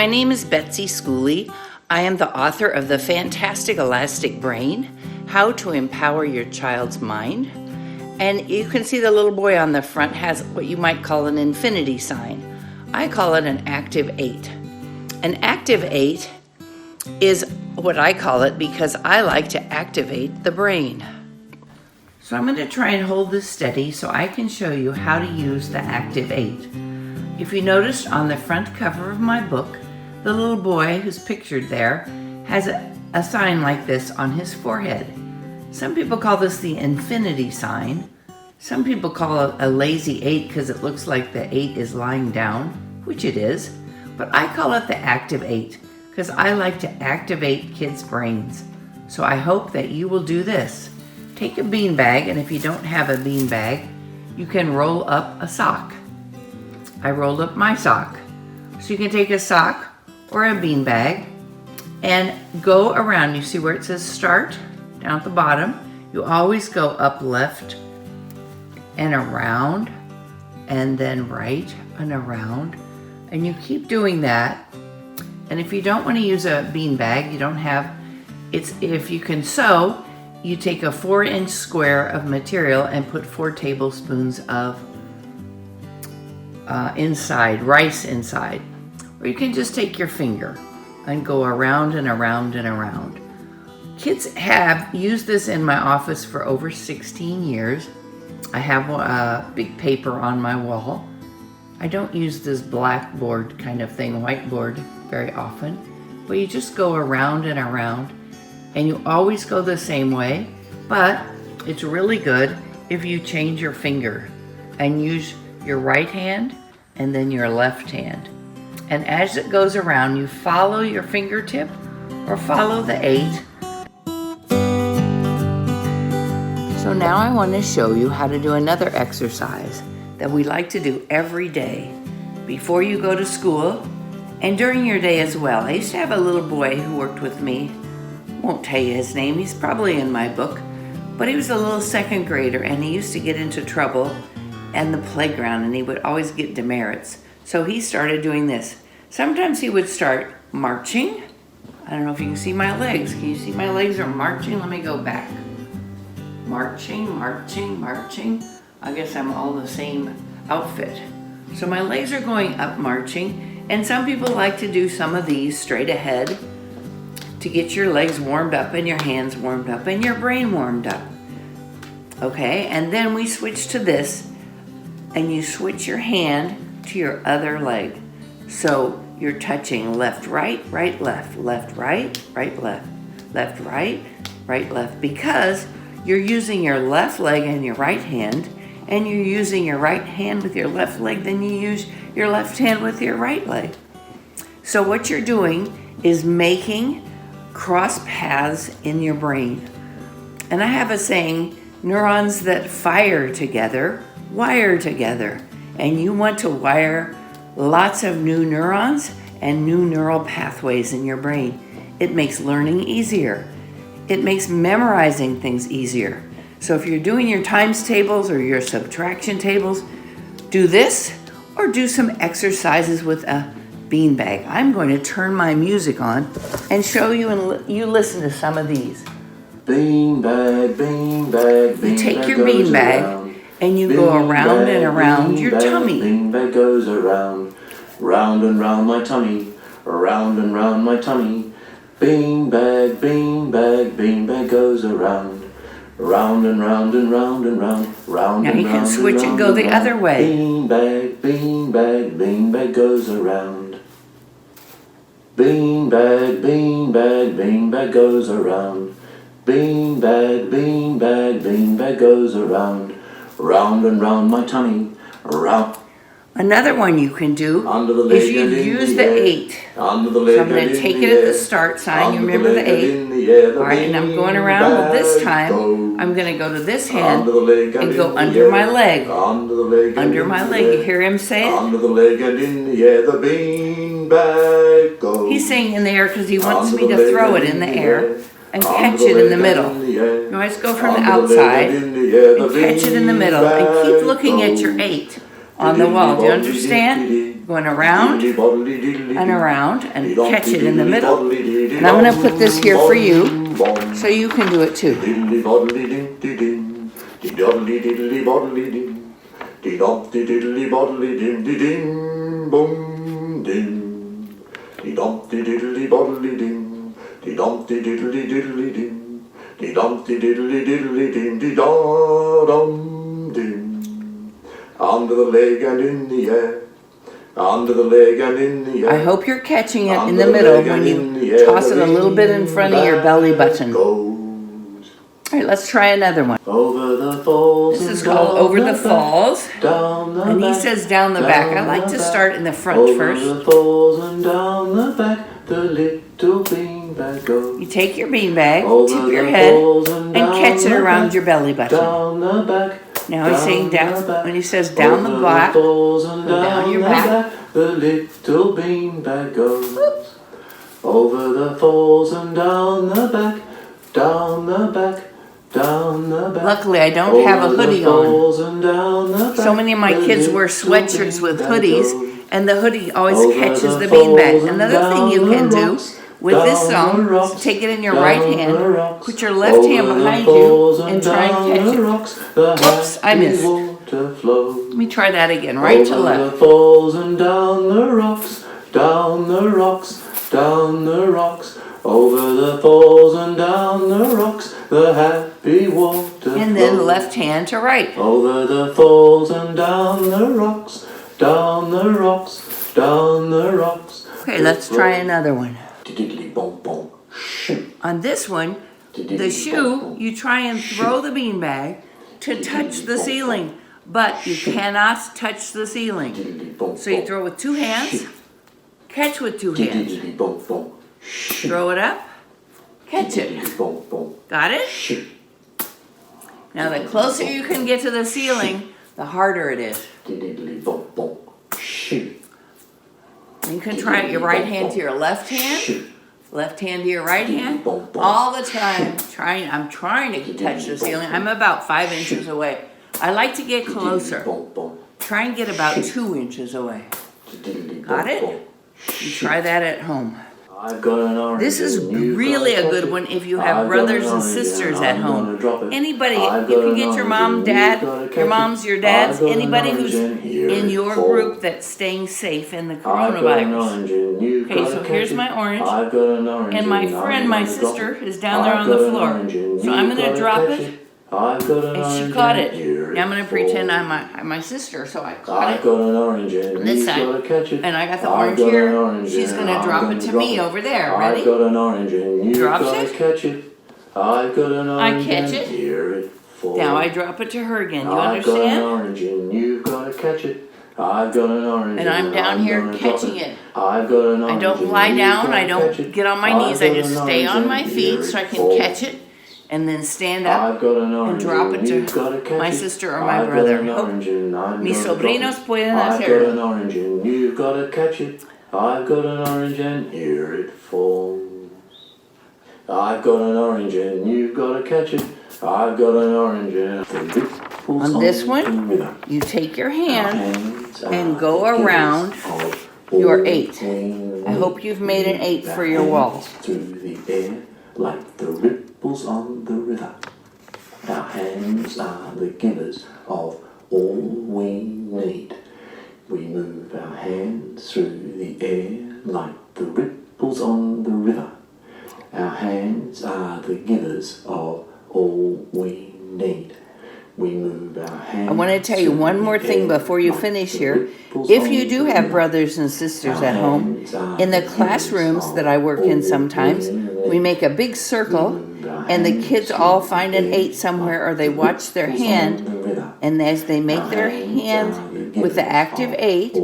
my name is Betsy Schooley. I am the author of The Fantastic Elastic Brain, How to Empower Your Child's Mind. And you can see the little boy on the front has what you might call an infinity sign. I call it an active 8. An active 8 is what I call it because I like to activate the brain. So I'm going to try and hold this steady so I can show you how to use the active 8. If you noticed on the front cover of my book, the little boy who's pictured there has a sign like this on his forehead. Some people call this the infinity sign. Some people call it a lazy 8 because it looks like the 8 is lying down, which it is. But I call it the active 8 because I like to activate kids' brains. So I hope that you will do this. Take a beanbag, and if you don't have a beanbag, you can roll up a sock. I rolled up my sock. So you can take a sock or a beanbag and go around. You see where it says start down at the bottom? You always go up left and around and then right and around. And you keep doing that. And if you don't want to use a beanbag, you don't have, if you can sew, you take a 4-inch square of material and put 4 tablespoons of rice inside. Or you can just take your finger and go around and around and around. Kids have used this in my office for over 16 years. I have a big paper on my wall. I don't use this blackboard kind of thing, whiteboard, very often. But you just go around and around. And you always go the same way. But it's really good if you change your finger and use your right hand and then your left hand. And as it goes around, you follow your fingertip or follow the 8. So now I want to show you how to do another exercise that we like to do every day before you go to school and during your day as well. I used to have a little boy who worked with me. Won't tell you his name, he's probably in my book, but he was a little 2nd grader and he used to get into trouble in the playground and he would always get demerits. So he started doing this. Sometimes he would start marching. I don't know if you can see my legs. Can you see my legs are marching? Let me go back. Marching, marching, marching. I guess I'm all the same outfit. So my legs are going up marching, and some people like to do some of these straight ahead to get your legs warmed up and your hands warmed up and your brain warmed up. Okay, and then we switch to this, and you switch your hand to your other leg. So you're touching left, right, right, left, left, right, right, left, left, right, right, left, because you're using your left leg and your right hand, and you're using your right hand with your left leg, then you use your left hand with your right leg. So what you're doing is making cross paths in your brain. And I have a saying, neurons that fire together, wire together. And you want to wire lots of new neurons and new neural pathways in your brain. It makes learning easier. It makes memorizing things easier. So if you're doing your times tables or your subtraction tables, do this or do some exercises with a beanbag. I'm going to turn my music on and show you, and you listen to some of these. Beanbag, beanbag, beanbag. You take your beanbag and you go around and around your tummy. Beanbag goes around, round and round my tummy, round and round my tummy. Beanbag, beanbag, beanbag goes around, round and round and round and round, round now and round. Now you can switch and go the other way. Beanbag, beanbag, beanbag goes around. Beanbag, beanbag, beanbag goes around. Beanbag, beanbag, beanbag goes around, round and round my tummy, around. Another one you can do is you use the 8. So I'm going to take it at the start sign. You remember the 8. All right, and I'm going around. Well, this time I'm going to go to this hand and go under my leg. Under my leg. You hear him say it? Under the leg and in the air, the beanbag goes. He's saying in the air because he wants me to throw it in the air and catch it in the middle. You always go from the outside and catch it in the middle and keep looking at your 8. on the wall. Do you understand? Going around and around and catch it in the middle. And I'm going to put this here for you so you can do it too. Under the leg and in the air, under the leg and in the air. I hope you're catching it in the middle when you toss it a little bit in front of your belly button. All right, let's try another one. Over the falls. This is called Over the Falls. And he says down the back. I like to start in the front first. Over the falls and down the back, the little beanbag goes. You take your beanbag, tip your head, and catch it around your belly button. Down the back. Now he's saying down, when he says down the back, go down your back. The little beanbag goes. Over the falls and down the back, down the back, down the back. Luckily, I don't have a hoodie on. So many of my kids wear sweatshirts with hoodies, and the hoodie always catches the beanbag. Another thing you can do with this song is take it in your right hand, put your left hand behind you, and try and catch it. Whoops, I missed. Let me try that again, right to left. Over the falls and down the rocks, down the rocks, down the rocks. Over the falls and down the rocks, the happy water. And then left hand to right. Over the falls and down the rocks, down the rocks, down the rocks. Okay, let's try another one. Diddly-bom-bom, shoo. On this one, the shoe, you try and throw the beanbag to touch the ceiling, but you cannot touch the ceiling. So you throw with two hands, catch with two hands. Throw it up, catch it. Got it? Now the closer you can get to the ceiling, the harder it is. You can try it your right hand to your left hand, left hand to your right hand, all the time. I'm trying to touch the ceiling. I'm about 5 inches away. I like to get closer. Try and get about 2 inches away. Got it? You try that at home. This is really a good one if you have brothers and sisters at home. Anybody, you can get your mom, dad, your moms, your dads, anybody who's in your group that's staying safe in the coronavirus. Okay, so here's my orange, and my friend, my sister, is down there on the floor. So I'm going to drop it, and she caught it. Now I'm going to pretend I'm my sister, so I caught it on this side, and I got the orange here. She's going to drop it to me over there. Ready? Drops it. I catch it. Now I drop it to her again. Do you understand? And I'm down here catching it. I don't lie down. I don't get on my knees. I just stay on my feet so I can catch it. And then stand up and drop it to my sister or my brother. Mis sobrinos pueden hacerlo. I've got an orange and you've got to catch it. I've got an orange and here it falls. I've got an orange and you've got to catch it. I've got an orange and... On this one, you take your hand and go around your 8. I hope you've made an 8 for your wall. Through the air like the ripples on the river. Our hands are the givers of all we need. We move our hands through the air like the ripples on the river. Our hands are the givers of all we need. We move our hands. I want to tell you one more thing before you finish here. If you do have brothers and sisters at home, in the classrooms that I work in sometimes, we make a big circle and the kids all find an 8 somewhere, or they watch their hand, and as they make their hand with the active 8,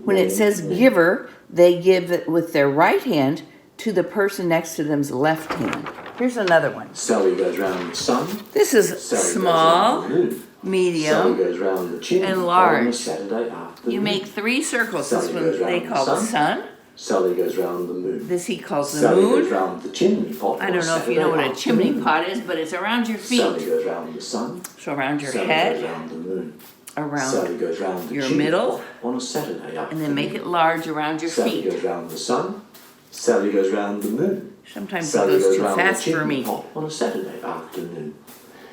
when it says giver, they give it with their right hand to the person next to them's left hand. Here's another one. Sally goes round the sun. This is small, medium, and large. You make 3 circles. This one they call the sun. Sally goes round the moon. This he calls the Sally moon. goes round the chimney pot. I don't know if you know what a chimney pot is, but it's around your feet. Sally goes round the sun. So around your Sally head, goes round the moon. around Sally goes round the your chimney middle, pot on a Saturday afternoon. and then make it large around your Sally feet. goes round the sun. Sally goes round the moon. Sometimes it Sally goes goes too round the fast for chimney me. pot on a Saturday afternoon.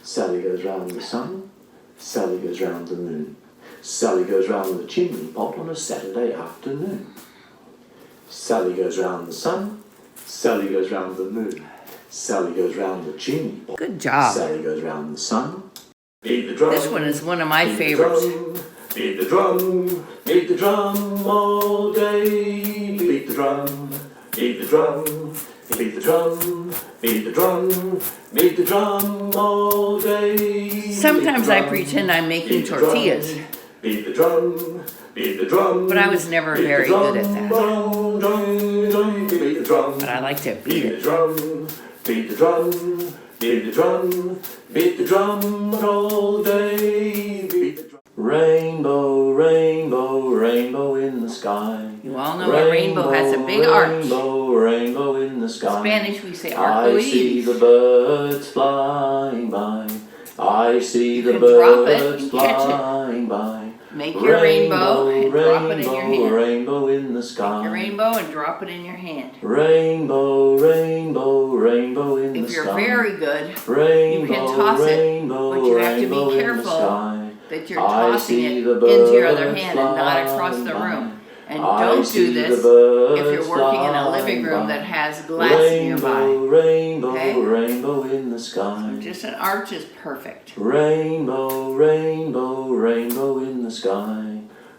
Sally goes round the sun. Sally goes round the moon. Sally goes round the chimney pot on a Saturday afternoon. Sally goes round the sun. Sally goes round the moon. Sally goes round the chimney pot. Good job. Sally goes round the sun. Beat the drum. This one is one of my Beat the favorites. drum, beat the drum, beat the drum all day. Beat the drum, beat the drum, beat the drum, beat the drum, beat the drum all day. Sometimes I pretend I'm making tortillas, Beat the drum, beat the drum. but I was never very good at that. Beat the drum. But I like to beat Beat the it. drum, beat the drum, beat the drum, beat the drum all day. Beat the drum. Rainbow, rainbow, rainbow in the sky. You all know a rainbow has a big arch. Rainbow, rainbow in the sky. Spanish we say I see arcoíris. the birds flying by. I see the can drop it birds and catch it. flying by. Make your rainbow and drop it in your hand. Rainbow in the sky. Your rainbow and drop it in your hand. Rainbow, rainbow, rainbow in the If you're sky. very good, Rainbow, you can toss it, rainbow, but you have to rainbow be in the careful sky. that you're I tossing see it the into your other birds hand and not across the flying room. by. And I don't see do the this if birds you're working in a living room flying that by. has glass nearby. Rainbow, rainbow, Okay? rainbow in the sky. Just an arch is perfect. Rainbow, rainbow, rainbow in the sky.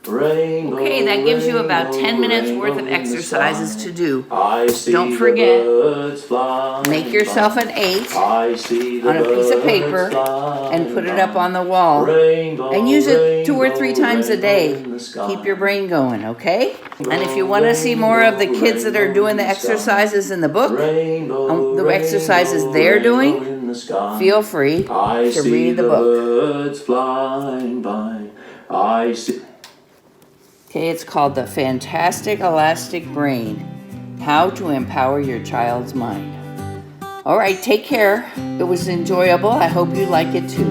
Rainbow, Okay, that gives you about rainbow, 10 minutes worth rainbow of in the exercises sky. to do. I see Don't the forget, birds flying Make yourself by. an 8 I see the on a piece of birds paper flying and put it by. up on the wall. Rainbow, And use it 2 or 3 rainbow, times a rainbow day. in the sky. Keep your brain going, okay? And if you want to see more of the kids that are doing the exercises in the book, Rainbow, the exercises rainbow, they're rainbow doing, in the sky. feel free I to see read the book. birds flying by. I see. Okay, it's called The Fantastic Elastic Brain, How to Empower Your Child's Mind. All right, take care. It was enjoyable. I hope you like it too.